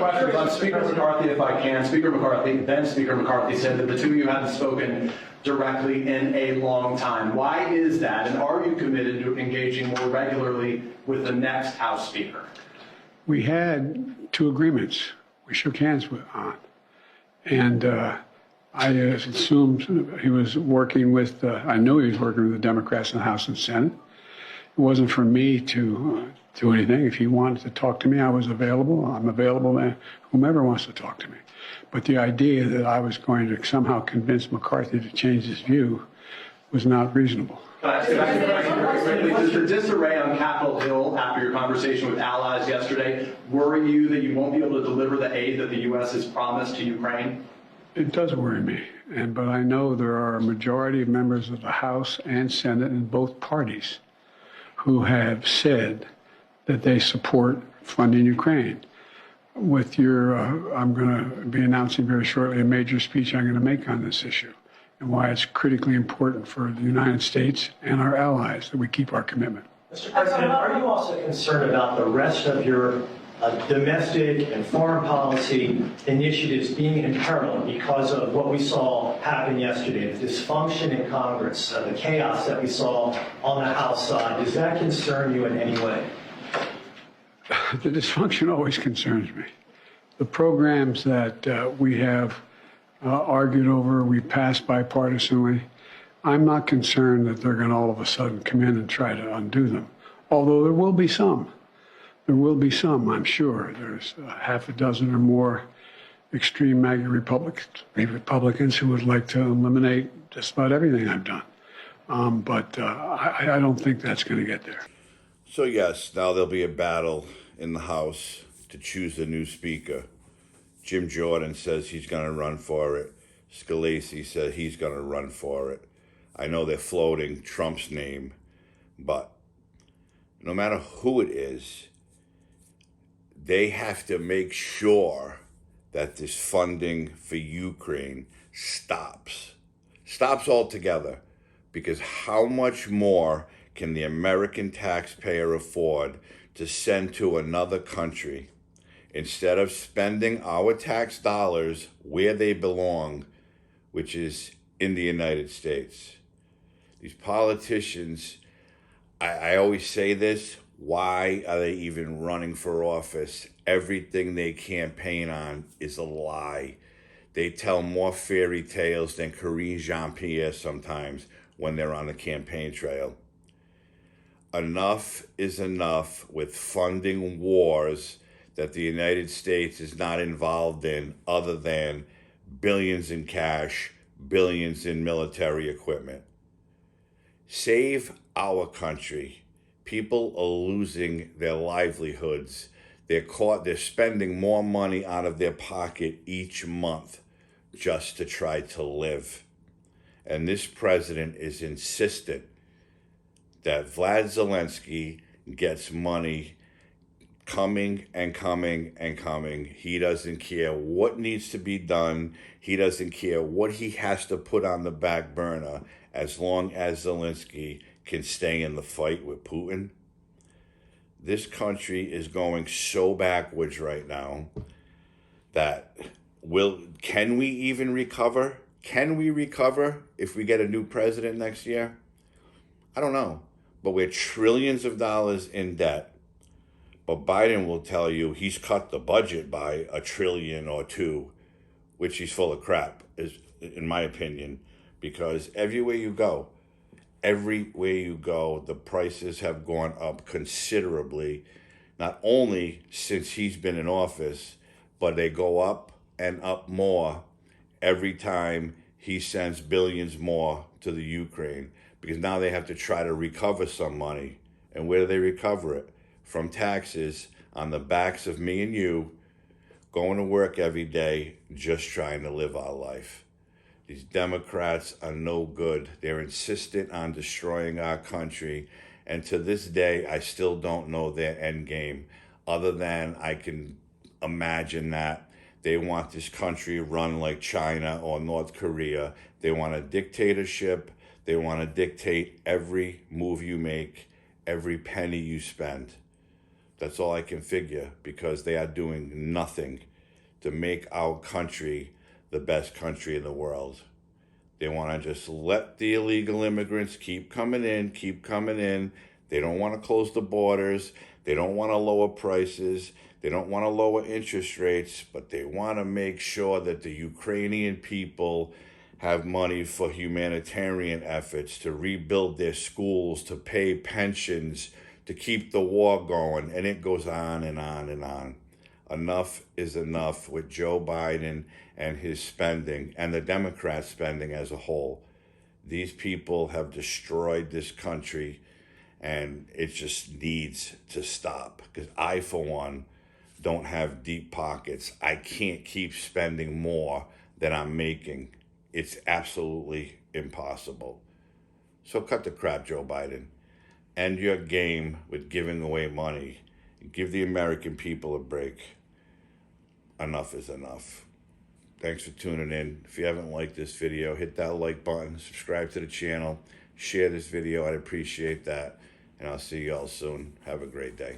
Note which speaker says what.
Speaker 1: questions on Speaker McCarthy, if I can. Speaker McCarthy, then Speaker McCarthy said that the two of you haven't spoken directly in a long time. Why is that? And are you committed to engaging more regularly with the next House Speaker?
Speaker 2: We had two agreements we shook hands on. And I assumed he was working with, I knew he was working with the Democrats in the House and Senate. It wasn't for me to do anything. If he wanted to talk to me, I was available. I'm available to whomever wants to talk to me. But the idea that I was going to somehow convince McCarthy to change his view was not reasonable.
Speaker 1: Does the disarray on Capitol Hill after your conversation with allies yesterday worry you that you won't be able to deliver the aid that the U.S. has promised to Ukraine?
Speaker 2: It does worry me, but I know there are a majority of members of the House and Senate in both parties who have said that they support funding Ukraine. With your, I'm going to be announcing very shortly a major speech I'm going to make on this issue and why it's critically important for the United States and our allies that we keep our commitment.
Speaker 3: Mr. President, are you also concerned about the rest of your domestic and foreign policy initiatives being in peril because of what we saw happen yesterday, the dysfunction in Congress, the chaos that we saw on the House side? Does that concern you in any way?
Speaker 2: The dysfunction always concerns me. The programs that we have argued over, we passed bipartisanly, I'm not concerned that they're going to all of a sudden come in and try to undo them, although there will be some. There will be some, I'm sure. There's half a dozen or more extreme MAGA Republicans who would like to eliminate just about everything I've done. But I don't think that's going to get there.
Speaker 4: So yes, now there'll be a battle in the House to choose a new speaker. Jim Jordan says he's going to run for it. Scalise said he's going to run for it. I know they're floating Trump's name, but no matter who it is, they have to make sure that this funding for Ukraine stops altogether, because how much more can the American taxpayer afford to send to another country instead of spending our tax dollars where they belong, which is in the United States? These politicians, I always say this, why are they even running for office? Everything they campaign on is a lie. They tell more fairy tales than Karine Jean-Pierre sometimes when they're on the campaign trail. Enough is enough with funding wars that the United States is not involved in, other than billions in cash, billions in military equipment. Save our country. People are losing their livelihoods. They're spending more money out of their pocket each month just to try to live. And this president is insistent that Vlad Zelensky gets money coming and coming and coming. He doesn't care what needs to be done. He doesn't care what he has to put on the back burner as long as Zelensky can stay in the fight with Putin. This country is going so backwards right now that can we even recover? Can we recover if we get a new president next year? I don't know, but we're trillions of dollars in debt. But Biden will tell you he's cut the budget by $1 trillion or $2 trillion, which he's full of crap, in my opinion, because everywhere you go, the prices have gone up considerably, not only since he's been in office, but they go up and up more every time he sends billions more to the Ukraine, because now they have to try to recover some money. And where do they recover it? From taxes on the backs of me and you, going to work every day, just trying to live our life. These Democrats are no good. They're insistent on destroying our country. And to this day, I still don't know their end game, other than I can imagine that they want this country run like China or North Korea. They want a dictatorship. They want to dictate every move you make, every penny you spend. That's all I can figure, because they are doing nothing to make our country the best country in the world. They want to just let the illegal immigrants keep coming in. They don't want to close the borders. They don't want to lower prices. They don't want to lower interest rates, but they want to make sure that the Ukrainian people have money for humanitarian efforts, to rebuild their schools, to pay pensions, to keep the war going, and it goes on and on and on. Enough is enough with Joe Biden and his spending, and the Democrat spending as a whole. These people have destroyed this country, and it just needs to stop. Because I, for one, don't have deep pockets. I can't keep spending more than I'm making. It's absolutely impossible. So cut the crap, Joe Biden. End your game with giving away money. Give the American people a break. Enough is enough. Thanks for tuning in. If you haven't liked this video, hit that like button, subscribe to the channel, share this video. I'd appreciate that. And I'll see you all soon. Have a great day.